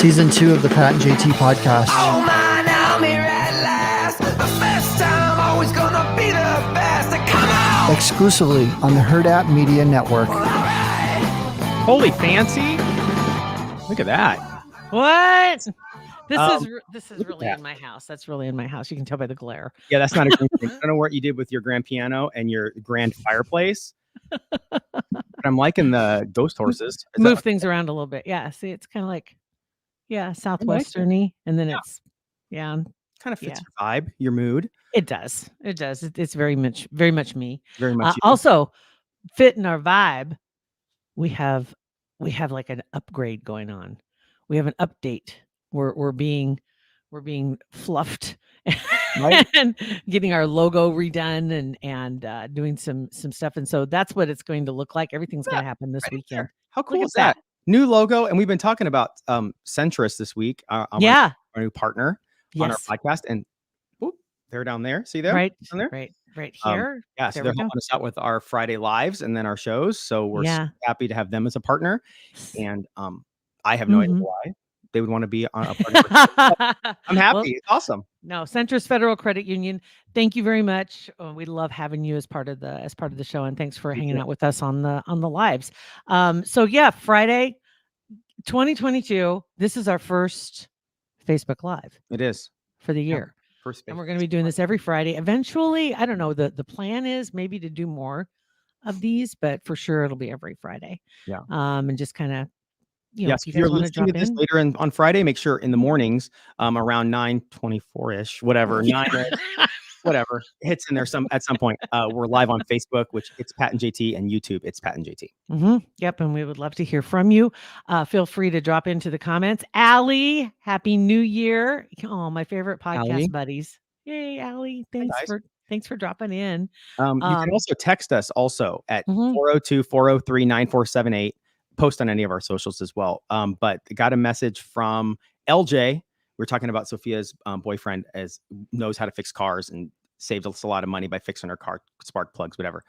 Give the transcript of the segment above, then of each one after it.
Season 2 of the Pat and JT podcast. Oh man, I'm here at last. The first time, always gonna be the best. Come on! Exclusively on the Herd App Media Network. Holy fancy! Look at that. What? This is really that. in my house. That's really in my house. You can tell by the glare. Yeah, that's not a good thing. I don't know what you did with your grand piano and your grand fireplace, but I'm liking the ghost horses. Move things around a little bit. Yeah. See, it's kind of like, southwesterny, and then it's kind of fits your vibe, your mood. It does. It does. It's very much me. Very much. You. Also, fit in our vibe. We have like an upgrade going on. We have an update. We're being fluffed, right? And getting our logo redone and doing some stuff. And so that's what it's going to look like. Everything's going to happen this weekend. How cool is that? New logo, and we've been talking about Centrist this week. Our new partner on our podcast, and whoop, they're down there. See them? Right down there? Right here. So they're helping us out with our Friday lives and then our shows. So we're so happy to have them as a partner. And I have no idea why they would want to be on a partner. I'm happy. Well, it's awesome. No, Centrist Federal Credit Union. Thank you very much. We love having you as part of the show, and thanks for hanging out with us on the lives. Friday, 2022. This is our first Facebook Live. It is for the year. First, and we're going to be doing this every Friday. Eventually, I don't know. The plan is maybe to do more of these, but for sure it'll be every Friday. Yeah. And just kind of. Yes, if you're listening to this later on Friday, make sure in the mornings, around 9:24ish, whatever, 9, whatever, hits in there at some point. We're live on Facebook, which it's Pat and JT, and YouTube, it's Pat and JT. Yep, and we would love to hear from you. Feel free to drop into the comments. Allie, Happy New Year! Oh, my favorite podcast Allie. buddies. Yay, Allie! Thanks for dropping in. You can also text us also at 402-403-9478. Post on any of our socials as well. But got a message from LJ. We're talking about Sophia's boyfriend knows how to fix cars and saved us a lot of money by fixing her car, spark plugs, whatever.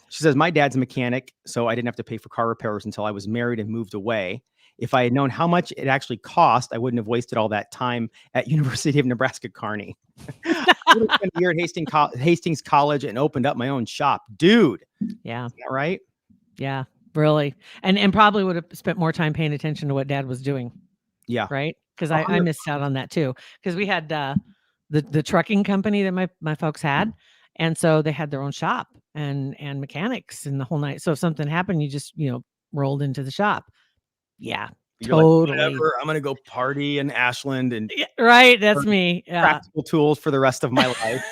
She says, my dad's a mechanic, so I didn't have to pay for car repairs until I was married and moved away. If I had known how much it actually cost, I wouldn't have wasted all that time at University of Nebraska Kearney. I would have spent a year at Hastings College and opened up my own shop. Dude. Yeah. Isn't that right? Yeah. Really. And probably would have spent more time paying attention to what dad was doing. Yeah. Right. Because I missed out on that too. Because we had the trucking company that my folks had. And so they had their own shop and mechanics and the whole night. So if something happened, you just, rolled into the shop. Yeah. You're totally. Like, whatever. I'm going to go party in Ashland and right. That's me. Practical tools for the rest of my life.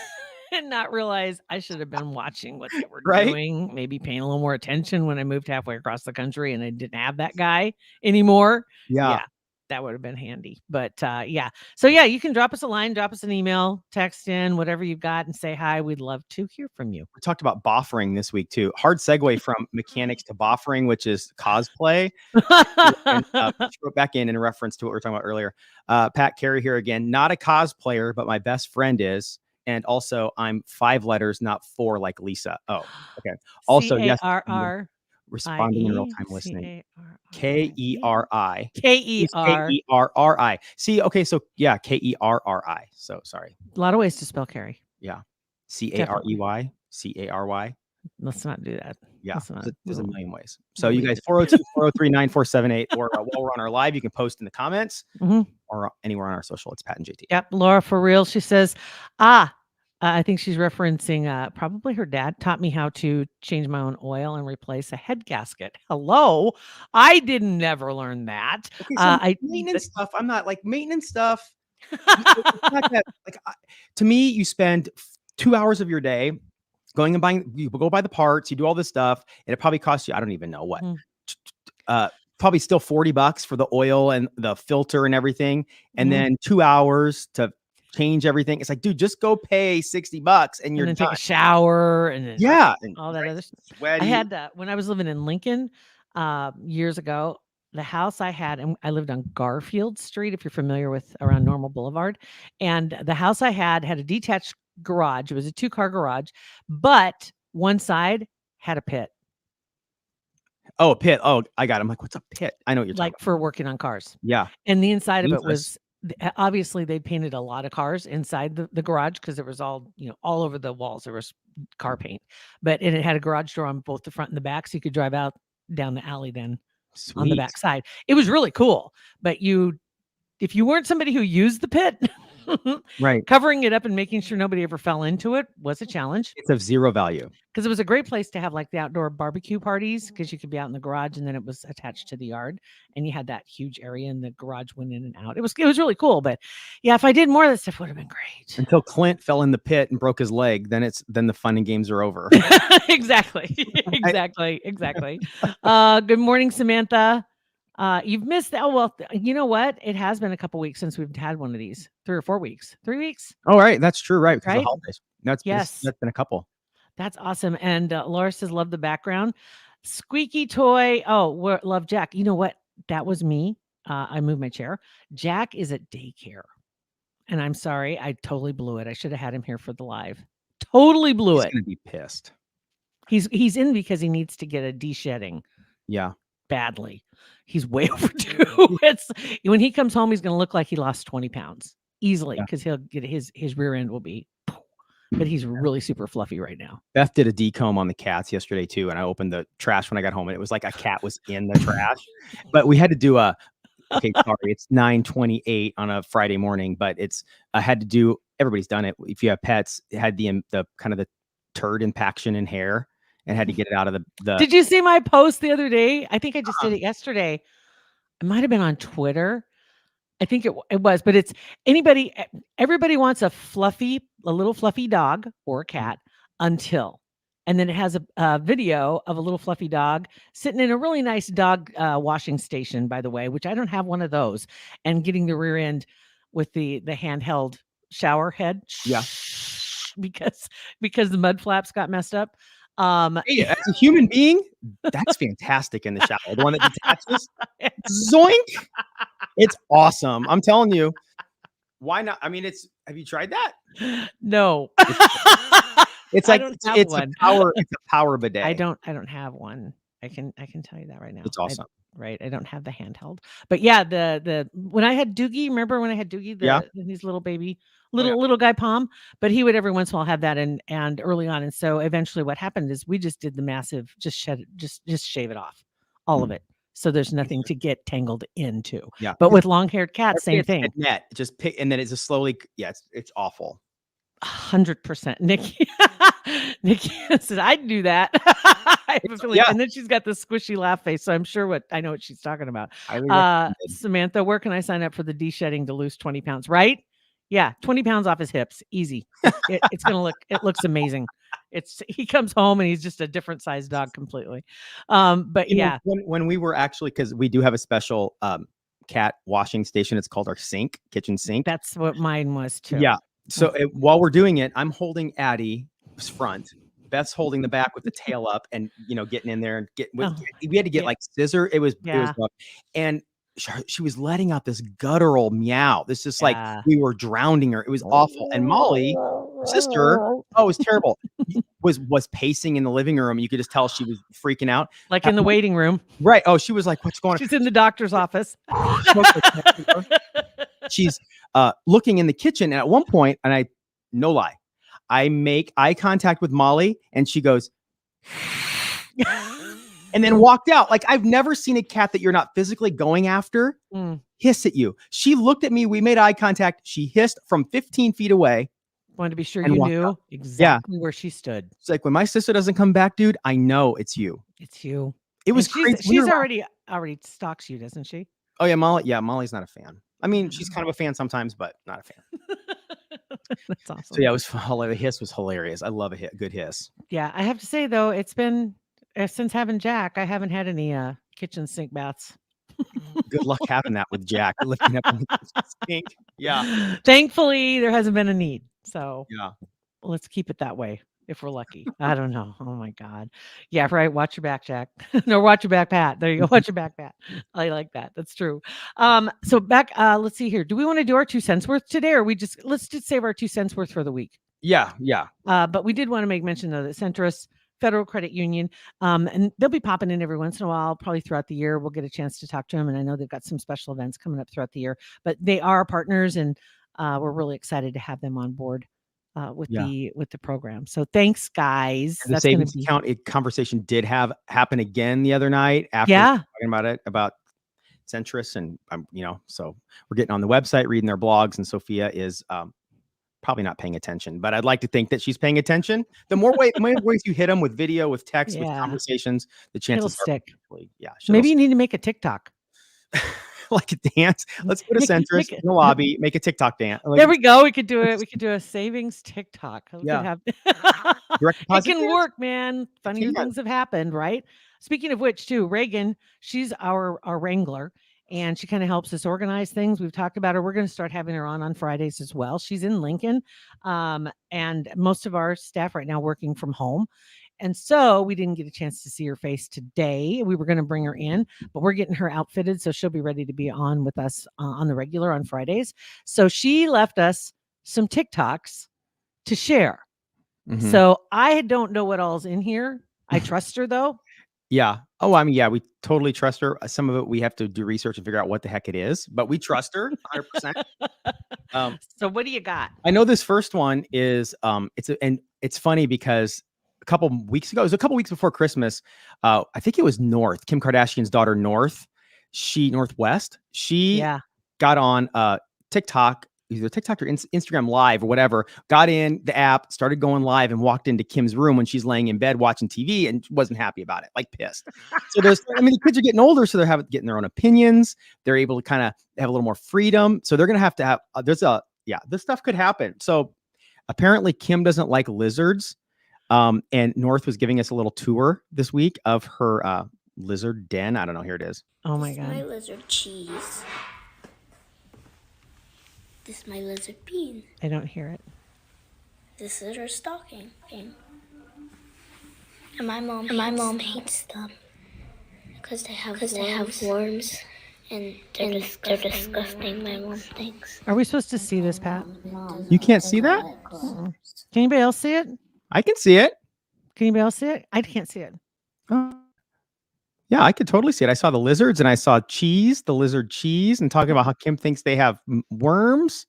And not realize I should have been watching what they were right? doing, maybe paying a little more attention when I moved halfway across the country and I didn't have that guy anymore. Yeah. That would have been handy. But So you can drop us a line, drop us an email, text in, whatever you've got, and say hi. We'd love to hear from you. We talked about boffering this week too. Hard segue from mechanics to boffering, which is cosplay. And, throw it back in reference to what we were talking about earlier. Pat Carey here again. Not a cosplayer, but my best friend is. And also, I'm 5 letters, not 4 like Lisa. Oh, okay. Also, yes. Responding in real time listening. K-E-R-I. K-E-R-R-I. See, okay, so yeah, K-E-R-R-I. So sorry. A lot of ways to spell Carey. Yeah. C-A-R-E-Y. C-A-R-y. Let's not do that. Yeah, there's a million ways. So you guys, 402-403-9478, or while we're on our live, you can post in the comments or anywhere on our social. It's Pat and JT. Yep, Laura, for real. She says, I think she's referencing probably her dad taught me how to change my own oil and replace a head gasket. Hello. I didn't never learn that. Okay, so maintenance stuff. I'm not like maintenance stuff. It's not that, to me, you spend 2 hours of your day going and buying, you go buy the parts, you do all this stuff, and it probably costs you, I don't even know what, probably still $40 for the oil and the filter and everything. And then 2 hours to change everything. It's like, dude, just go pay $60 and you're done. Take a shower and and all that other stuff. Sweaty. I had when I was living in Lincoln years ago, the house I had, and I lived on Garfield Street, if you're familiar with around Normal Boulevard, and the house I had a detached garage. It was a 2-car garage, but one side had a pit. Oh, a pit. Oh, I got it. I'm like, what's a pit? I know what you're talking like for working on cars. about. Yeah. And the inside of it Dangerous. was obviously they painted a lot of cars inside the garage because it was all, all over the walls. There was car paint, and it had a garage door on both the front and the back. So you could drive out down the alley then on the Sweet. back side. It was really cool. But if you weren't somebody who used the pit, Right. covering it up and making sure nobody ever fell into it was a challenge. It's of zero value. Because it was a great place to have like the outdoor barbecue parties because you could be out in the garage and then it was attached to the yard and you had that huge area and the garage went in and out. It was really cool. But yeah, if I did more of that stuff, would have been great. Until Clint fell in the pit and broke his leg, then the fun and games are over. Exactly. Good morning, Samantha. You've missed that. Well, you know what? It has been a couple weeks since we've had one of these. 3 or 4 weeks. 3 weeks. Oh, right. That's true. Right. Because Right? of holidays. That's been a couple. That's awesome. And Laura says, love the background. Squeaky toy. Oh, love Jack. You know what? That was me. I moved my chair. Jack is at daycare. And I'm sorry. I totally blew it. I should have had him here for the live. Totally blew it. He's going to be pissed. He's in because he needs to get a de-shedding. Yeah. Badly. He's way overdue. When he comes home, he's going to look like he lost 20 pounds easily because he'll get his rear end will be. But he's really super fluffy right now. Beth did a decomb on the cats yesterday too, and I opened the trash when I got home, and it was like a cat was in the trash. But we had to do it's 9:28 on a Friday morning, but I had to do. Everybody's done it. If you have pets, it had the kind of the turd impaction in hair, and had to get it out of the. Did you see my post the other day? I think I just did it yesterday. It might have been on Twitter. I think it was, but it's everybody wants a little fluffy dog or a cat and then it has a video of a little fluffy dog sitting in a really nice dog washing station, by the way, which I don't have one of those, and getting the rear end with the handheld shower head. Yeah. Because the mud flaps got messed up. Hey, as a human being, that's fantastic in the shower. The one that detaches, zoink! It's awesome. I'm telling you. Why not? I mean, have you tried that? No. It's like it's a power bidet. I don't have one. I can tell you that right now. It's awesome. I don't have the handheld. But yeah, the when I had Doogie, remember when I had Doogie, his little baby, little guy Palm, but he would every once in a while have that and early on. And so eventually what happened is we just did the massive, just shave it off, all of it. So there's nothing to get tangled into. Yeah. But with long-haired cats, same thing. Net, just pick, and then it's just slowly. Yeah, it's awful. 100%. Nikki said, I'd do that. I have a feeling. And then she's got the squishy laugh face. So I'm sure I know what she's talking about. Samantha, where can I sign up for the de-shedding to lose 20 pounds? Right? Yeah. 20 pounds off his hips. Easy. It looks amazing. He comes home and he's just a different size dog completely. But yeah. When we were actually, because we do have a special cat washing station. It's called our kitchen sink. That's what mine was too. Yeah. So while we're doing it, I'm holding Addie's front. Beth's holding the back with the tail up and, getting in there and we had to get like scissor. It was rough. And she was letting out this guttural meow. This just like we were drowning her. It was awful. And Molly, sister, it was terrible. was pacing in the living room. You could just tell she was freaking out. Like in the waiting room. Right. Oh, she was like, what's going on? She's in the doctor's office. She's looking in the kitchen. And at one point, and no lie, I make eye contact with Molly and she goes, and then walked out. Like, I've never seen a cat that you're not physically going after hiss at you. She looked at me. We made eye contact. She hissed from 15 feet away. Wanted to be sure you knew exactly where she stood. It's like, when my sister doesn't come back, dude, I know it's you. It's you. It was crazy. She's already stalks you, doesn't she? Oh yeah, Molly. Yeah, Molly's not a fan. I mean, she's kind of a fan sometimes, but not a fan. That's awesome. So yeah, the hiss was hilarious. I love a good hiss. Yeah, I have to say though, it's been since having Jack, I haven't had any kitchen sink baths. Good luck having that with Jack lifting up in the kitchen sink. Yeah. Thankfully, there hasn't been a need. So yeah, let's keep it that way if we're lucky. I don't know. Oh my God. Yeah, right. Watch your back, Jack. No, watch your back, Pat. There you go. Watch your back, Pat. I like that. That's true. So back, let's see here. Do we want to do our 2 cents worth today, or let's just save our 2 cents worth for the week? Yeah. But we did want to make mention though that Centris Federal Credit Union. And they'll be popping in every once in a while, probably throughout the year. We'll get a chance to talk to them. And I know they've got some special events coming up throughout the year, but they are partners, and we're really excited to have them on board with the program. So thanks, guys. And the savings account conversation did happen again the other night after talking about Centris, and so we're getting on the website, reading their blogs, and Sophia is probably not paying attention, but I'd like to think that she's paying attention. The more ways you hit them with video, with text, with conversations, the chances stick. Maybe you need to make a TikTok. Like a dance. Let's put a Centris in the lobby, make a TikTok dance. There we go. We could do it. We could do a savings TikTok. It can work, man. Funny things have happened, right? Speaking of which, too, Reagan, she's our wrangler, and she kind of helps us organize things. We've talked about her. We're going to start having her on Fridays as well. She's in Lincoln, and most of our staff right now working from home. And so we didn't get a chance to see her face today. We were going to bring her in, but we're getting her outfitted, so she'll be ready to be on with us on the regular on Fridays. So she left us some TikToks to share. Mm-hmm. So I don't know what all's in here. I trust her, though. Yeah. Oh, I mean, yeah, we totally trust her. Some of it we have to do research and figure out what the heck it is, but we trust her 100%. So what do you got? I know this first one is it's funny because it was a couple weeks before Christmas. I think it was Kim Kardashian's daughter, Northwest. She got on TikTok, either TikTok or Instagram Live or whatever, got in the app, started going live, and walked into Kim's room when she's laying in bed watching TV and wasn't happy about it, like pissed. So the kids are getting older, so they're getting their own opinions. They're able to kind of have a little more freedom. So they're going to have, this stuff could happen. So apparently Kim doesn't like lizards. And North was giving us a little tour this week of her lizard den. I don't know. Here it is. Oh my God. My lizard cheese. This is my lizard bean. I don't hear it. This is her stocking. And my mom hates them because they have worms and they're disgusting. My mom thinks. Are we supposed to see this, Pat? You can't see that? Can anybody else see it? I can see it. Can anybody else see it? I can't see it. Yeah, I could totally see it. I saw the lizards and I saw the lizard cheese, and talking about how Kim thinks they have worms.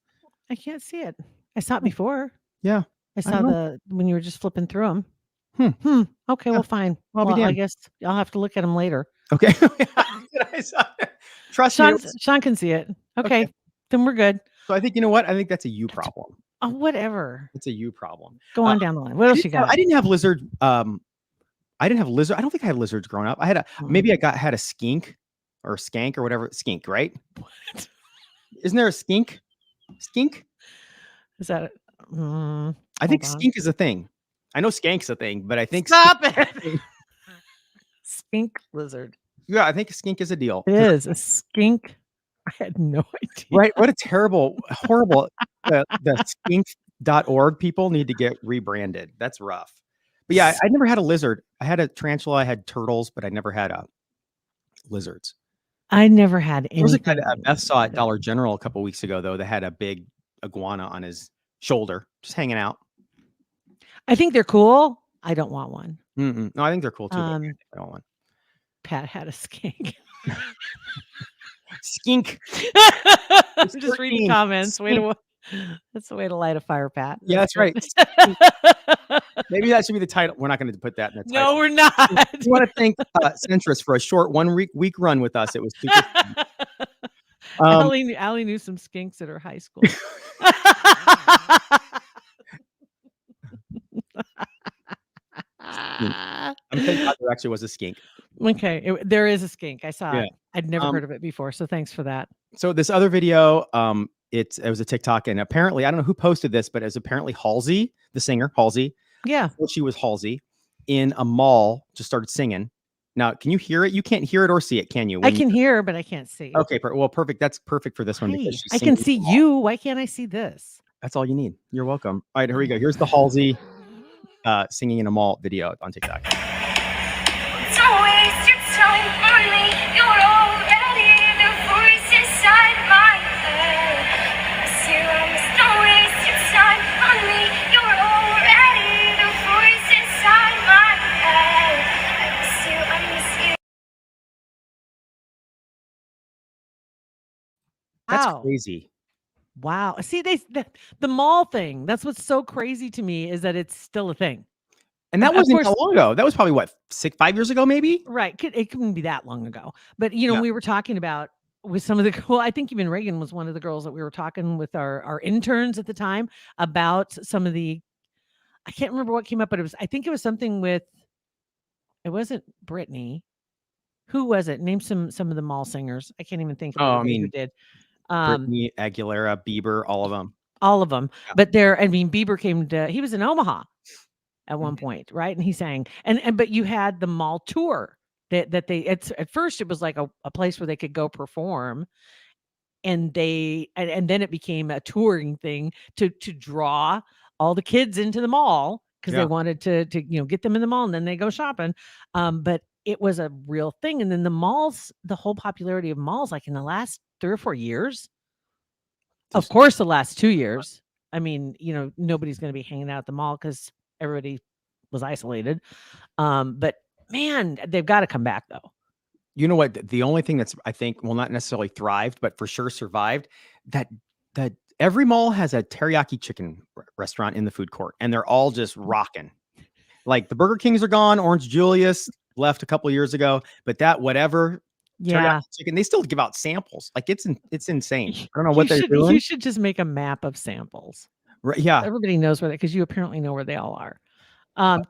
I can't see it. I saw it before. Yeah. I saw when you were just flipping through them. Okay, well, fine. I guess I'll have to look at them later. Okay. Trust me. Sean can see it. Okay. Then we're good. So I think, you know what? I think that's a you problem. Oh, whatever. It's a you problem. Go on down the line. What else you got? I didn't have lizard. I don't think I had lizards growing up. I had had a skink or a skank or whatever. Skink, right? What? Isn't there a skink? Skink? Is that? I think skink is a thing. I know skank's a thing, but I think stop it. Skink lizard. Yeah, I think a skink is a deal. It is a skink. I had no idea. Right? What a horrible. The skink.org people need to get rebranded. That's rough. But yeah, I never had a lizard. I had a tarantula. I had turtles, but I never had lizards. I never had any. There was a guy that Beth saw at Dollar General a couple weeks ago, though, that had a big iguana on his shoulder, just hanging out. I think they're cool. I don't want one. No, I think they're cool too. I don't want one. Pat had a skink. Skink. Just reading comments. That's the way to light a fire, Pat. Yeah, that's right. Maybe that should be the title. We're not going to put that in the title. No, we're not. I want to thank Centris for a short 1 week run with us. It was super fun. Allie knew some skinks at her high school. I'm thinking there actually was a skink. Okay, there is a skink. I saw it. I'd never heard of it before, so thanks for that. So this other video, it was a TikTok, and apparently, I don't know who posted this, but it was apparently Halsey, the singer, Halsey. Yeah. Well, she was Halsey in a mall, just started singing. Now, can you hear it? You can't hear it or see it, can you? I can hear, but I can't see. Okay, well, perfect. That's perfect for this one. Because I can see you. Why can't I see this? That's all you need. You're welcome. All right, here we go. Here's the Halsey singing in a mall video on TikTok. Don't waste your time on me. You're already the voice inside my head. Don't waste your time on me. You're already the voice inside my head. That's Wow. crazy. Wow. See, the mall thing. That's what's so crazy to me is that it's still a thing. And that Of wasn't course- that long ago. That was probably what, 5 years ago, maybe? Right. It couldn't be that long ago. But Yeah. we were talking about with some of the well, I think even Reagan was one of the girls that we were talking with our interns at the time about some of the I can't remember what came up, but I think it was something with it wasn't Britney. Who was it? Name some of the mall singers. I can't even think of Oh, I everybody who mean, did. Britney, Aguilera, Bieber, all of them. All of them. Yeah. But Bieber he was in Omaha at one point, right? And he sang. But you had the mall tour that they at first it was like a place where they could go perform. And then it became a touring thing to draw all the kids into the mall because they wanted to get them in the mall and then they go shopping. But it was a real thing. And then the whole popularity of malls, like in the last 3 or 4 years, of course, the last 2 years, I mean, nobody's going to be hanging out at the mall because everybody was isolated. But man, they've got to come back though. You know what? The only thing that's, I think, well, not necessarily thrived, but for sure survived, that every mall has a teriyaki chicken restaurant in the food court, and they're all just rocking. Like the Burger Kings are gone. Orange Julius left a couple of years ago, but that whatever teriyaki chicken, they still give out samples. Like it's insane. I don't know what they're doing. You should just make a map of samples. Right, yeah. Everybody knows where because you apparently know where they all are.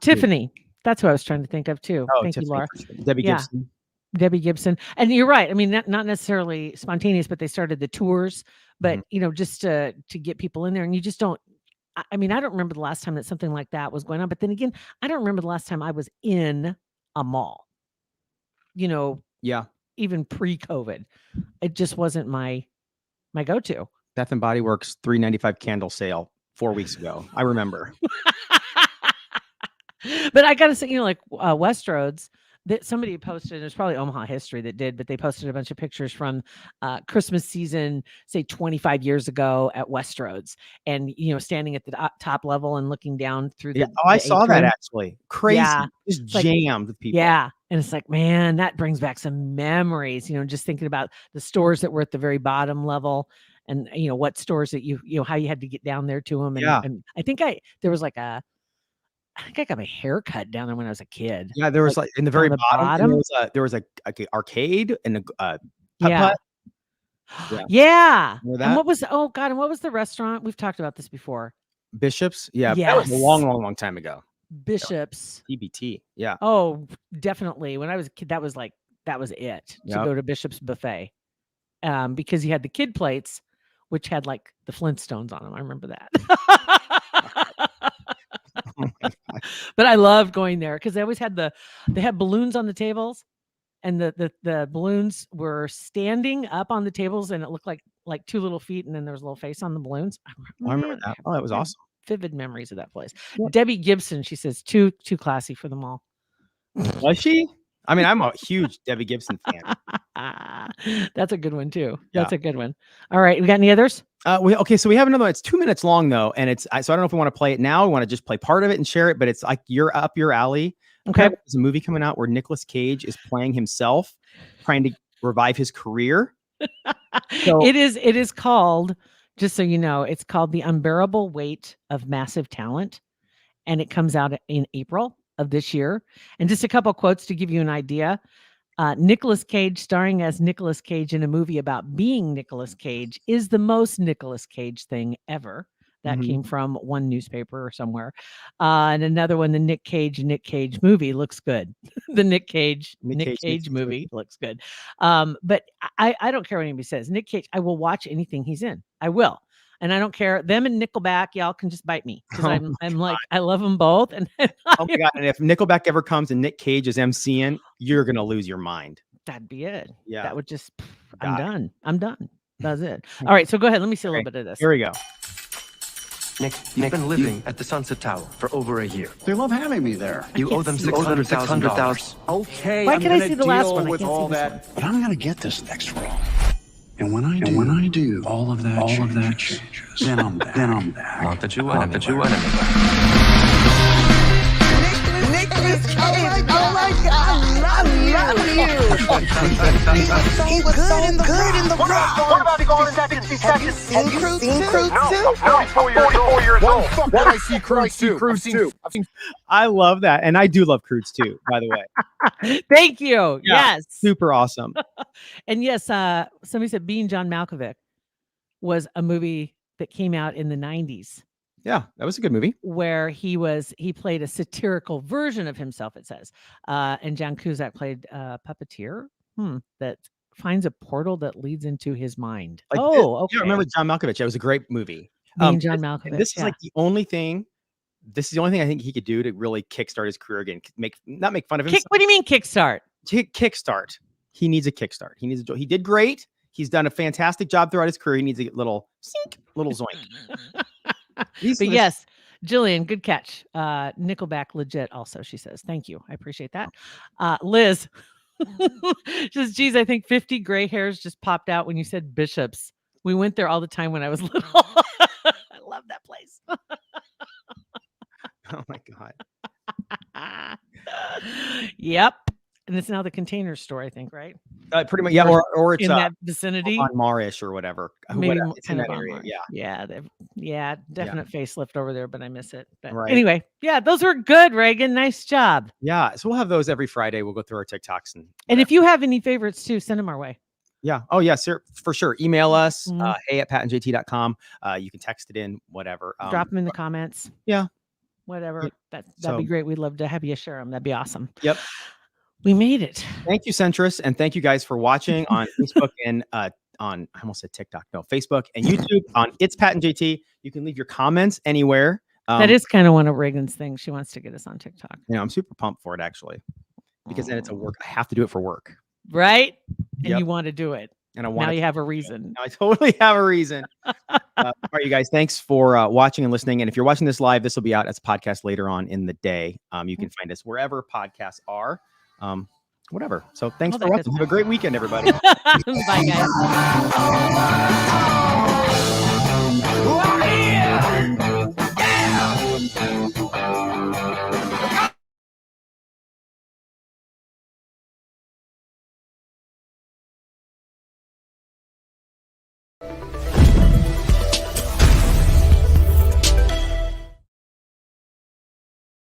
Tiffany, that's who I was trying to think of too. Oh, Thank you, Laura. Debbie Gibson. Debbie Gibson. And you're right. I mean, not necessarily spontaneous, but they started the tours, but just to get people in there, and you just don't, I mean, I don't remember the last time that something like that was going on, but then again, I don't remember the last time I was in a mall, even pre-COVID. It just wasn't my go-to. Bath and Body Works $3.95 candle sale 4 weeks ago. I remember. But I gotta say, like Westroads, that somebody posted, it was probably Omaha History that did, but they posted a bunch of pictures from Christmas season, say 25 years ago at Westroads, and standing at the top level and looking down through the I saw that actually. Crazy. Just jammed with people. Yeah. And it's like, man, that brings back some memories, just thinking about the stores that were at the very bottom level and what stores that how you had to get down there to them. And I think there was like I think I got my hair cut down there when I was a kid. Yeah, there was like in the very bottom. There was a arcade and a putt-putt. Yeah. Remember that? And what was and what was the restaurant? We've talked about this before. Bishops. Yeah, that was a long time ago. Bishops. TBT. Yeah. Oh, definitely. When I was a kid, that was it to go to Bishop's Buffet. Because you had the kid plates, which had like the Flintstones on them. I remember that. But I loved going there because they always had they had balloons on the tables, and the balloons were standing up on the tables, and it looked like 2 little feet, and then there was a little face on the balloons. I remember that. Oh, that was awesome. Vivid memories of that place. Yep. Debbie Gibson, she says, too classy for the mall. Was she? I mean, I'm a huge Debbie Gibson fan. That's a good one too. That's a good one. All right, we got any others? Okay, so we have another one. It's 2 minutes long though, and so I don't know if we want to play it now. We want to just play part of it and share it, but it's like you're up your alley. Okay, there's a movie coming out where Nicolas Cage is playing himself, trying to revive his career. So, it is called, just so you know, it's called The Unbearable Weight of Massive Talent, and it comes out in April of this year. And just a couple quotes to give you an idea. Nicolas Cage starring as Nicolas Cage in a movie about being Nicolas Cage is the most Nicolas Cage thing ever. That came from one newspaper or somewhere. And another one, the Nick Cage movie looks good. The Nick Cage movie looks good. But I don't care what anybody says. Nick Cage, I will watch anything he's in. I will. And I don't care. Them and Nickelback, y'all can just bite me. Because I'm like, I love them both. And oh my God. And if Nickelback ever comes and Nick Cage is MCing, you're going to lose your mind. That'd be it. Yeah. That would just, I'm done. That's it. All right. So go ahead. Let me see a little bit of this. Here we go. Nick, you've been living at the Sunset Tower for over a year. They love having me there. You owe them $600,000. Okay, why can't I see the last one? With all that, but I'm gonna get this next roll. And when I do, all of that changes. Then I'm back. Not that you want it. Nicolas Cage, oh my God, I love you. happened to you? He was so good in the role. What about going in 60 Have you seconds? seen Cruise 2? No, I'm 44 years old. Fuck did I see Cruise 2? I love that. And I do love Cruise too, by the way. Thank you. Yeah, Yes. super awesome. And yes, somebody said Being John Malkovich was a movie that came out in the 90s Yeah, that was a good movie. where he played a satirical version of himself, it says. And John Cusack played a puppeteer that finds a portal that leads into his mind. Like, okay. Yeah, remember John Malkovich? It was a great movie. Being John Malkovich. This is like the only thing. This is the only thing I think he could do to really kickstart his career again. Not make fun of himself. What do you mean kickstart? Kickstart. He needs a kickstart. He did great. He's done a fantastic job throughout his career. He needs a little zoink. But yes, Jillian, good catch. Nickelback legit also, she says. Thank you. I appreciate that. Liz says, geez, I think 50 gray hairs just popped out when you said Bishops. We went there all the time when I was little. I love that place. Oh my God. Yep. And it's now the Container Store, I think, right? Pretty much, yeah. Or it's in that vicinity, on Marish or whatever. Maybe it's in that area. Yeah. Definite facelift over there, but I miss it. But Right. anyway, yeah, those were good, Reagan. Nice job. Yeah. So we'll have those every Friday. We'll go through our TikToks and if you have any favorites too, send them our way. Yeah. Oh, yeah, sir, for sure. Email us, hey@patandjt.com. You can text it in, whatever. Drop them in the comments. Yeah. Whatever. That'd be great. We'd love to have you share them. That'd be awesome. Yep. We made it. Thank you, Centrist. And thank you guys for watching on Facebook and I almost said TikTok. No, Facebook and YouTube on It's Pat and JT. You can leave your comments anywhere. That is kind of one of Reagan's things. She wants to get us on TikTok. I'm super pumped for it, actually, because then it's a work. I have to do it for work. Right? And Yep. you want to do it. And I want now you have a reason. I totally have a reason. All right, you guys, thanks for watching and listening. And if you're watching this live, this will be out as a podcast later on in the day. You can find us wherever podcasts are. Whatever. So thanks for watching. Have a great weekend, everybody. Bye, guys.